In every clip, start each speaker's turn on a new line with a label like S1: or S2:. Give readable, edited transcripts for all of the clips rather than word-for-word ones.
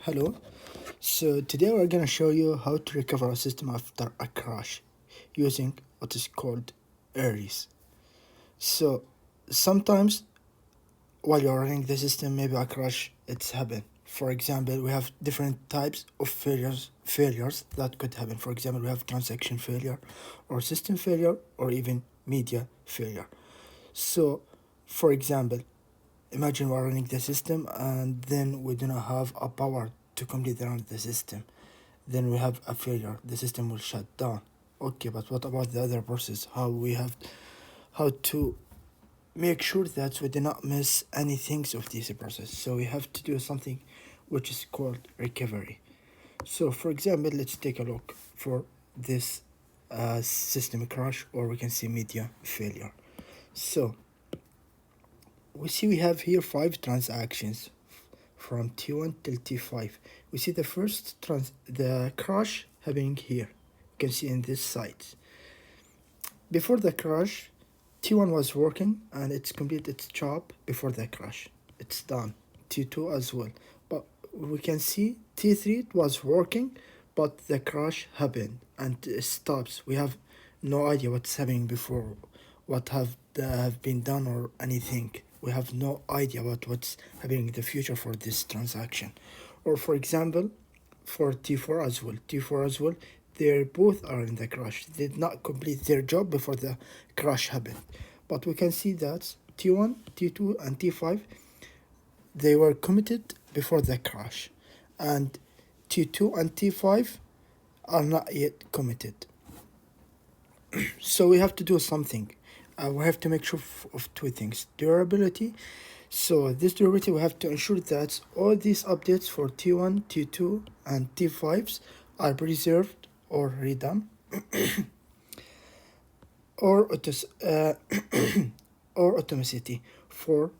S1: Hello. So today we're gonna show you how to recover a system after a crash using what is called ARIES. So sometimes while you're running the system, maybe a crash it's happen. For example, we have different types of failures that could happen. For example, we have transaction failure or system failure or even media failure. So for example, imagine we're running the system and then we do not have a power to completely run the system. Then we have a failure. The system will shut down. Okay, but what about the other process? How to make sure that we do not miss any things of this process. So we have to do something which is called recovery. So for example, let's take a look for this system crash, or we can see media failure. So we have here 5 transactions from T1 till T5. We see the crash happening here. You can see in this site. Before the crash, T1 was working and it's completed its job before the crash. It's done. T2 as well. But we can see T3 was working, but the crash happened and it stops. We have no idea what's happening before, what have been done or anything. We have no idea about what's happening in the future for this transaction. Or for example, for T4 as well. T4 as well, they both are in the crash. They did not complete their job before the crash happened. But we can see that T1, T2, and T5, they were committed before the crash. And T2 and T5 are not yet committed. So we have to do something. We have to make sure of 2 things. Durability. So this durability, we have to ensure that all these updates for T1, T2, and T5s are preserved or redone. or or automaticity for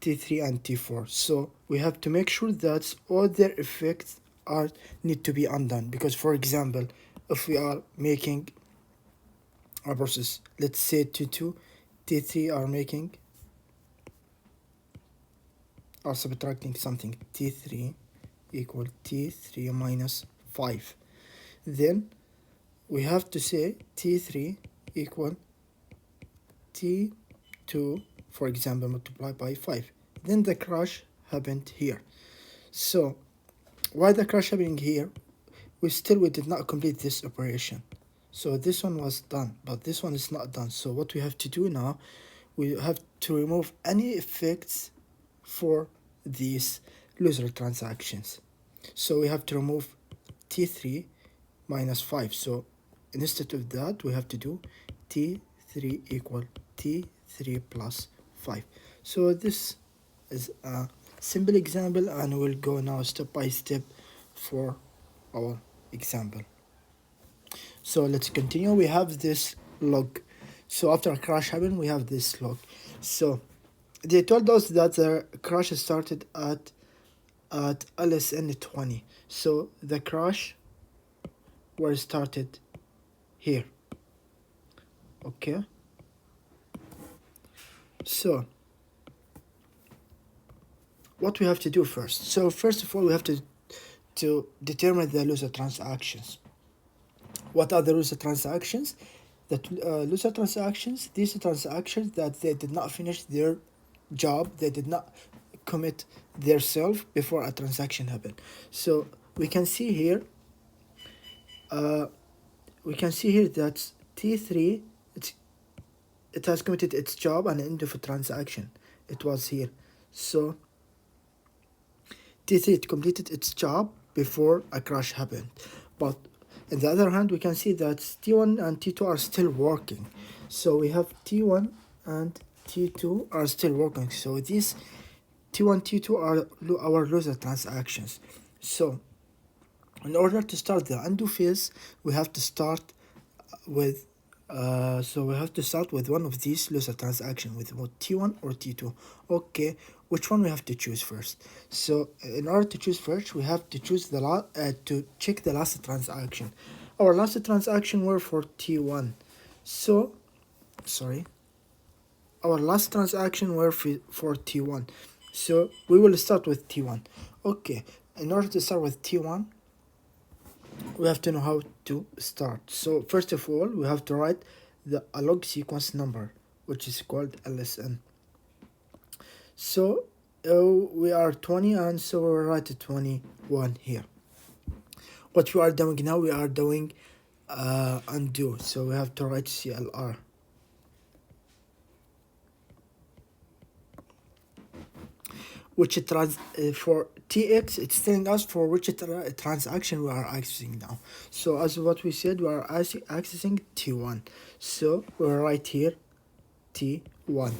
S1: T3 and T4. So we have to make sure that all their effects need to be undone. Because for example, if we are making a process, let's say T2, T3 are subtracting something, T3 equal T3 minus 5. Then we have to say T3 equal T2, for example, multiplied by 5. Then the crash happened here. So why the crash happening here? We did not complete this operation. So this one was done, but this one is not done. So what we have to do now, we have to remove any effects for these loser transactions. So we have to remove T3 minus 5. So instead of that, we have to do T3 equal T3 plus 5. So this is a simple example, and we'll go now step by step for our example. So let's continue. We have this log. So after a crash happened, we have this log. So they told us that the crash started at LSN 20. So the crash was started here. Okay. So what we have to do first? So first of all, we have to determine the loser transactions. What are the loser transactions? These are transactions that they did not finish their job, they did not commit their self before a transaction happened. So we can see here that T3 it has committed its job and end of a transaction. It was here. So T3 completed its job before a crash happened. But on the other hand, we can see that T1 and T2 are still working. So we have T1 and T2 are still working. So these T1, T2 are our loser transactions. So in order to start the undo phase, we have to start with one of these loser transactions with T1 or T2. Okay, which one we have to choose first? So in order to choose first, we have to choose to check the last transaction. Our last transaction were for T1. So, sorry. Our last transaction were for T1. So we will start with T1. Okay, in order to start with T1, we have to know how to start. So first of all, we have to write a log sequence number, which is called LSN. So we are 20, and so we'll write 21 here. What we are doing now, we are doing undo. So we have to write CLR. Which for TX, it's telling us for which transaction we are accessing now. So as what we said, we are accessing T1. So we'll write here T1.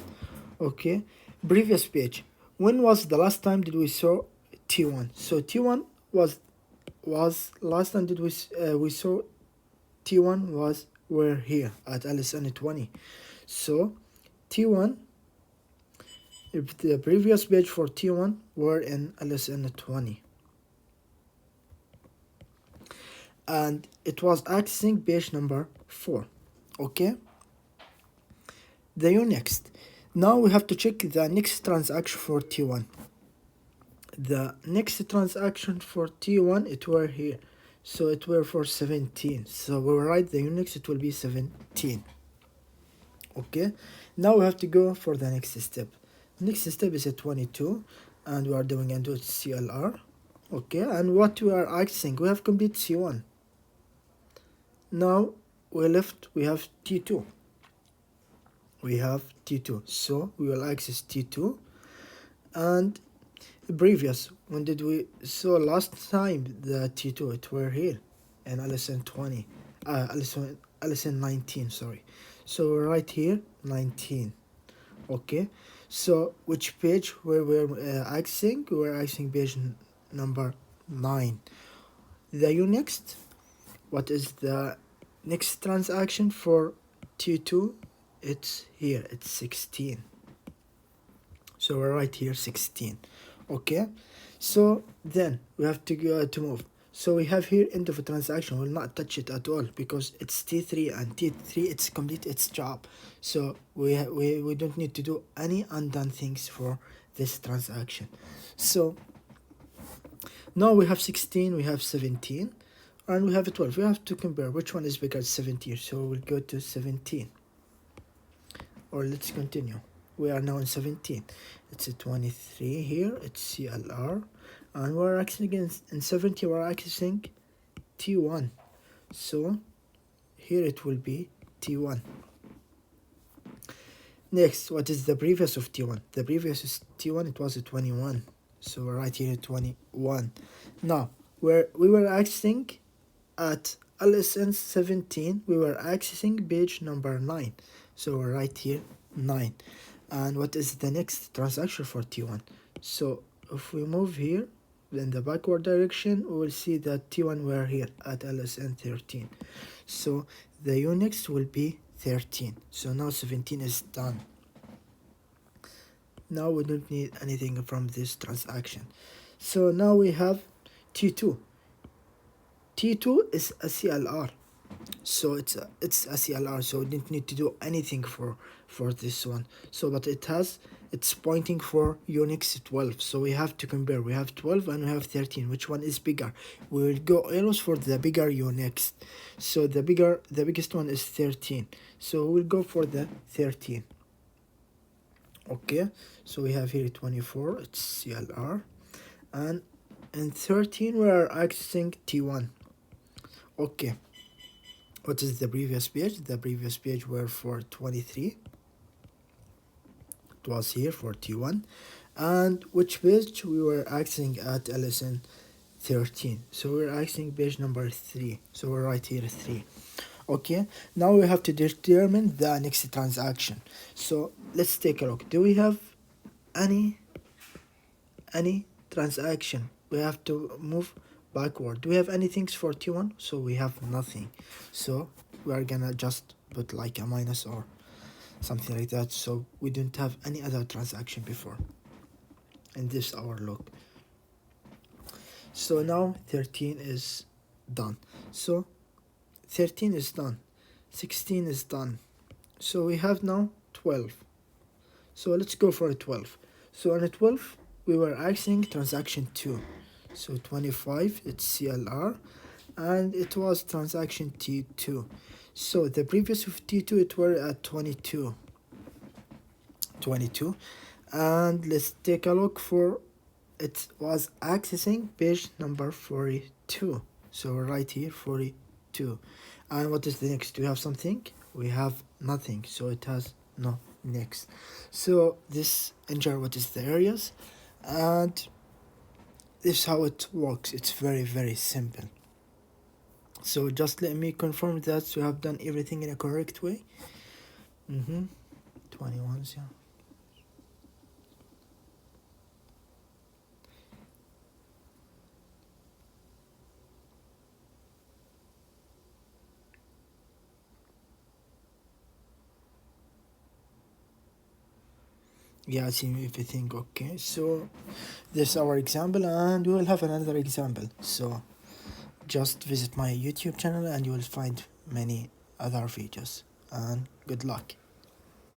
S1: Okay, previous page. When was the last time did we saw T1? So T1 was last time did we saw T1 was we're here at LSN 20. So T1, if the previous page for T1 were in LSN 20. And it was accessing page number 4. Okay? The next. Now we have to check the next transaction for T1. The next transaction for T1, it were here. So it were for 17. So we will write the Unix, it will be 17. Okay? Now we have to go for the next step. Next step is at 22, and we are doing into CLR. Okay, and what we are accessing, we have complete C1. Now we have T2. We have T2, so we will access T2. And previous, when did we saw last time the T2? It were here in LSN 20, LSN 19. Sorry. So right here 19. Okay. So which page where we're accessing? We're accessing page number 9. The next, what is the next transaction for T2? It's here, it's 16. So we're right here 16. Okay, so then we have to go to move. So we have here end of a transaction. We'll not touch it at all because it's T3, and T3 it's complete its job. So we don't need to do any undone things for this transaction. So now we have 16, we have 17, and we have 12. We have to compare which one is bigger, 17. So we'll go to 17. Or let's continue. We are now in 17. It's a 23 here. It's CLR. And we're accessing in 70, we're accessing T1. So here it will be T1. Next, what is the previous of T1? The previous is T1, it was a 21. So we're right here at 21. Now, we were accessing at LSN 17, we were accessing page number 9. So we're right here, 9. And what is the next transaction for T1? So if we move here, in the backward direction, we will see that T1 were here at LSN 13. So the Unix will be 13. So now 17 is done. Now we don't need anything from this transaction. So now we have T2. T2 is a CLR. So it's a CLR, so we didn't need to do anything for this one. So but it's pointing for Unix 12. So we have to compare. We have 12 and we have 13. Which one is bigger? We will go always for the bigger Unix. So the biggest one is 13. So we'll go for the 13. Okay, so we have here 24, it's CLR, and in 13 we are accessing T1. Okay, what is the previous page? The previous page were for 23. It was here for T1. And which page we were accessing at LSN 13? So we're accessing page number 3. So we're right here 3. Okay, now we have to determine the next transaction. So let's take a look. Do we have any transaction? We have to move backward. Do we have anything for T1? So we have nothing. So we are gonna just put like a minus or something like that. So we don't have any other transaction before. And this our log. So now 13 is done. So 13 is done. 16 is done. So we have now 12. So let's go for a 12. So on a 12, we were accessing transaction 2. So 25, it's CLR, and it was transaction T2. So the previous of T2, it were at 22. And let's take a look for, it was accessing page number 42. So right here, 42. And what is the next? Do we have something? We have nothing, so it has no next. So this enter what is the areas, and this is how it works. It's very, very simple. So just let me confirm that you have done everything in a correct way. 21, yeah. Yeah, I see everything okay. So this is our example, and we will have another example. So just visit my YouTube channel and you will find many other videos, and good luck.